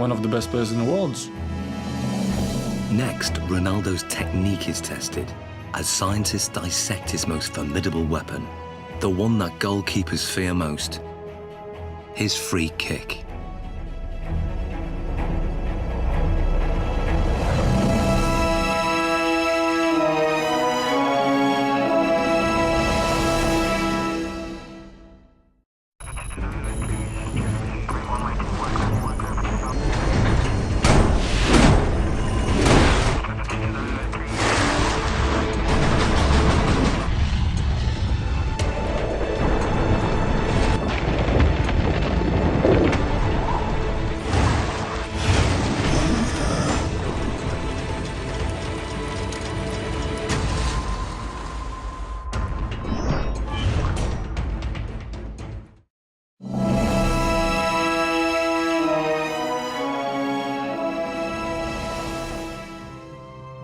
one of the best players in the world. Next, Ronaldo's technique is tested as scientists dissect his most formidable weapon, the one that goalkeepers fear most, his free kick.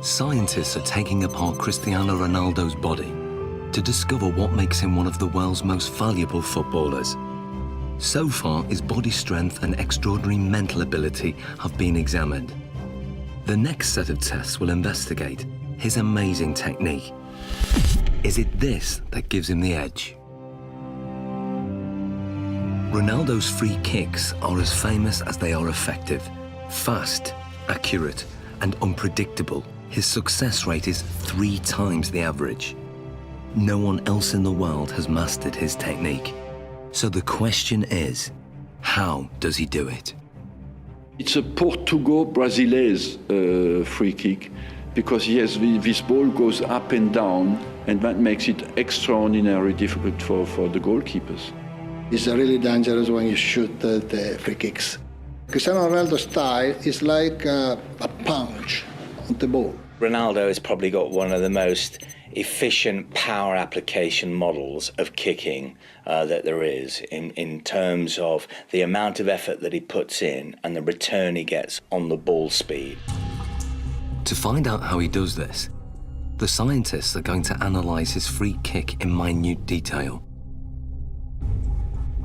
Scientists are taking apart Cristiano Ronaldo's body to discover what makes him one of the world's most valuable footballers. So far, his body strength and extraordinary mental ability have been examined. The next set of tests will investigate his amazing technique. Is it this that gives him the edge? Ronaldo's free kicks are as famous as they are effective. Fast, accurate, and unpredictable. His success rate is 3 times the average. No one else in the world has mastered his technique. So the question is, how does he do it? It's a Portugal-Brazilese free kick, because yes, this ball goes up and down, and that makes it extraordinarily difficult for the goalkeepers. It's really dangerous when you shoot the free kicks. Cristiano Ronaldo's style is like a punch on the ball. Ronaldo has probably got one of the most efficient power application models of kicking that there is in terms of the amount of effort that he puts in and the return he gets on the ball speed. To find out how he does this, the scientists are going to analyse his free kick in minute detail.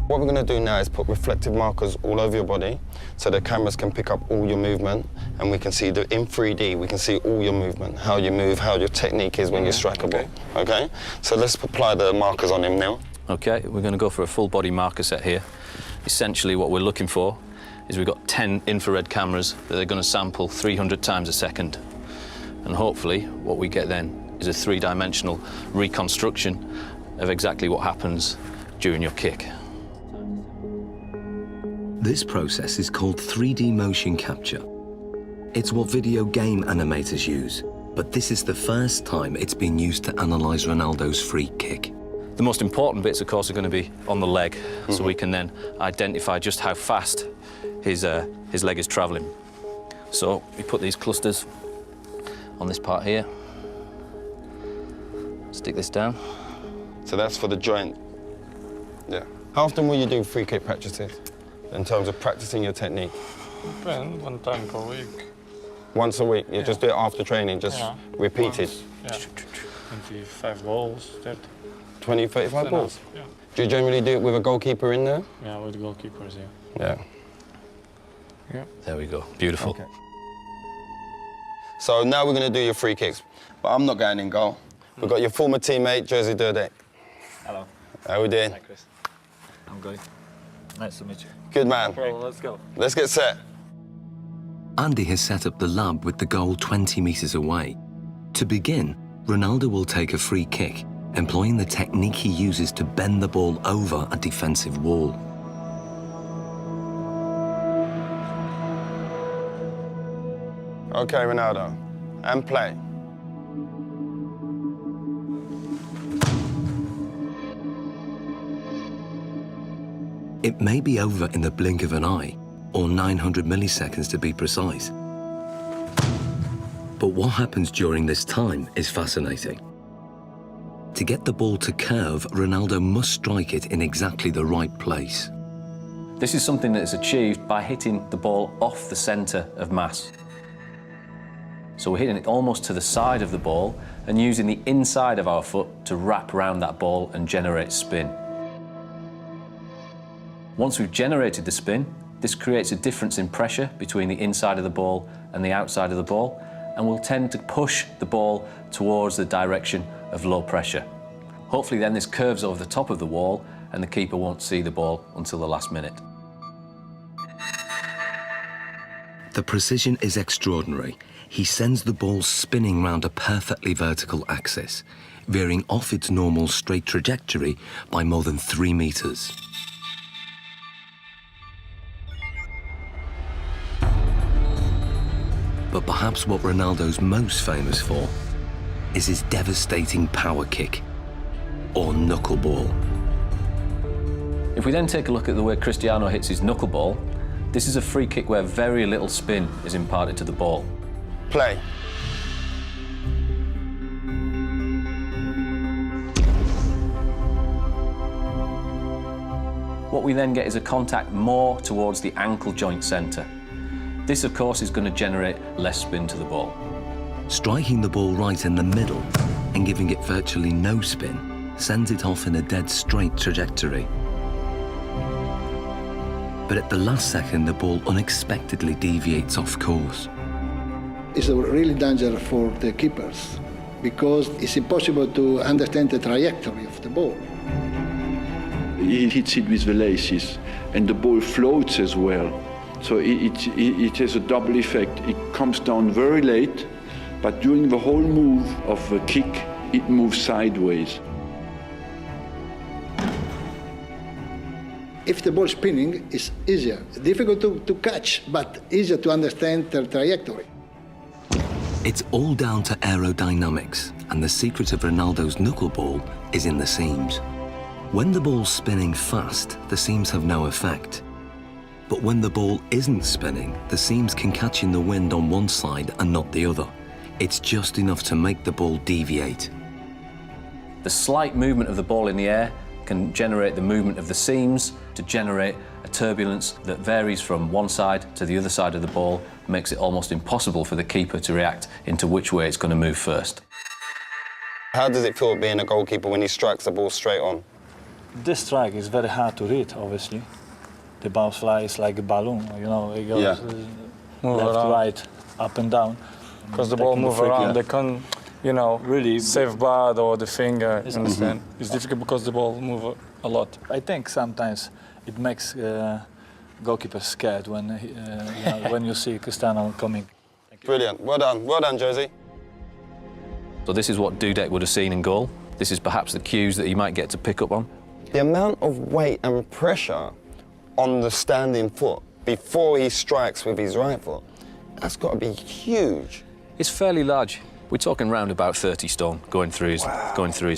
What we're going to do now is put reflective markers all over your body so the cameras can pick up all your movement, and we can see in 3D, we can see all your movement, how you move, how your technique is when you strike a ball, okay? So let's apply the markers on him now. Okay, we're going to go for a full body marker set here. Essentially what we're looking for is we've got 10 infrared cameras that are going to sample 300 times a second. And hopefully what we get then is a 3-dimensional reconstruction of exactly what happens during your kick. This process is called 3D motion capture. It's what video game animators use, but this is the first time it's been used to analyse Ronaldo's free kick. The most important bits, of course, are going to be on the leg, so we can then identify just how fast his leg is travelling. So we put these clusters on this part here, stick this down. So that's for the joint. Yeah. How often will you do free kick practices in terms of practicing your technique? Depends, 1 time per week. Once a week? You just do it after training, just repeat it? Yeah. 25 balls, 30. 20, 35 balls? Yeah. Do you generally do it with a goalkeeper in there? Yeah, with goalkeepers, yeah. Yeah. Yeah. There we go, beautiful. Okay. So now we're going to do your free kicks, but I'm not going in goal. We've got your former teammate, Jersey Durdek. Hello. How we doing? Hi, Chris. I'm good. Nice to meet you. Good man. Well, let's go. Let's get set. Andy has set up the lab with the goal 20 metres away. To begin, Ronaldo will take a free kick, employing the technique he uses to bend the ball over a defensive wall. Okay, Ronaldo, and play. It may be over in the blink of an eye, or 900 milliseconds to be precise. But what happens during this time is fascinating. To get the ball to curve, Ronaldo must strike it in exactly the right place. This is something that is achieved by hitting the ball off the centre of mass. So we're hitting it almost to the side of the ball and using the inside of our foot to wrap around that ball and generate spin. Once we've generated the spin, This creates a difference in pressure between the inside of the ball and the outside of the ball, and will tend to push the ball towards the direction of low pressure. Hopefully then this curves over the top of the wall and the keeper won't see the ball until the last minute. The precision is extraordinary. He sends the ball spinning round a perfectly vertical axis, veering off its normal straight trajectory by more than 3 meters. But perhaps what Ronaldo's most famous for is his devastating power kick, or knuckleball. If we then take a look at the way Cristiano hits his knuckleball, this is a free kick where very little spin is imparted to the ball. Play. What we then get is a contact more towards the ankle joint centre. This, of course, is going to generate less spin to the ball. Striking the ball right in the middle and giving it virtually no spin sends it off in a dead straight trajectory. But at the last second, the ball unexpectedly deviates off course. It's a really danger for the keepers because it's impossible to understand the trajectory of the ball. He hits it with the laces, and the ball floats as well. So it has a double effect. It comes down very late, but during the whole move of the kick, it moves sideways. If the ball spinning, it's easier. Difficult to catch, but easier to understand the trajectory. It's all down to aerodynamics, and the secret of Ronaldo's knuckleball is in the seams. When the ball's spinning fast, the seams have no effect. But when the ball isn't spinning, the seams can catch in the wind on one side and not the other. It's just enough to make the ball deviate. The slight movement of the ball in the air can generate the movement of the seams to generate a turbulence that varies from one side to the other side of the ball, makes it almost impossible for the keeper to react into which way it's going to move first. How does it feel being a goalkeeper when he strikes the ball straight on? This strike is very hard to read, obviously. The ball flies like a balloon, you know, it goes left, around. right, up and down. Because the ball move around, they can, you know, Really save bad or the finger, you understand? It's difficult because the ball move a lot. I think sometimes it makes goalkeepers scared when, you know, when you see Cristiano coming. Brilliant. Well done, Josie. So this is what Dudek would have seen in goal. This is perhaps the cues that he might get to pick up on. The amount of weight and pressure on the standing foot before he strikes with his right foot, that's got to be huge. It's fairly large. We're talking round about 30 stone going through his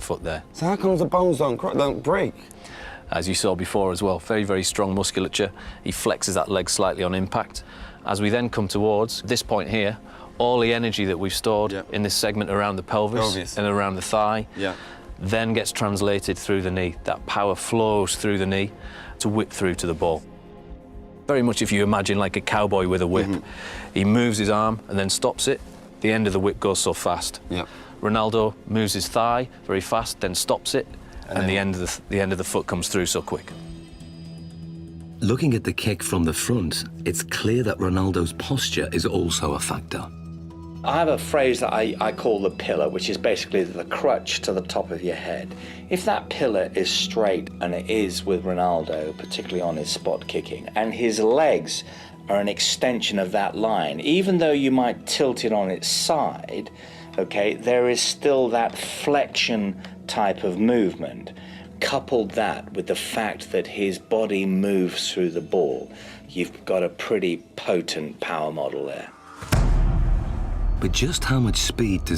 foot there. So how come the bones don't break? As you saw before as well, very, very strong musculature. He flexes that leg slightly on impact. As we then come towards this point here, all the energy that we've stored in this segment around the pelvis and around the thigh then gets translated through the knee. That power flows through the knee to whip through to the ball. Very much if you imagine like a cowboy with a whip. He moves his arm and then stops it. The end of the whip goes so fast. Ronaldo moves his thigh very fast, then stops it, and the end of the foot comes through so quick. Looking at the kick from the front, it's clear that Ronaldo's posture is also a factor. I have a phrase that I call the pillar, which is basically the crutch to the top of your head. If that pillar is straight, and it is with Ronaldo, particularly on his spot kicking, and his legs are an extension of that line, even though you might tilt it on its side, okay, there is still that flexion type of movement. Couple that with the fact that his body moves through the ball, you've got a pretty potent power model there. But just how much speed does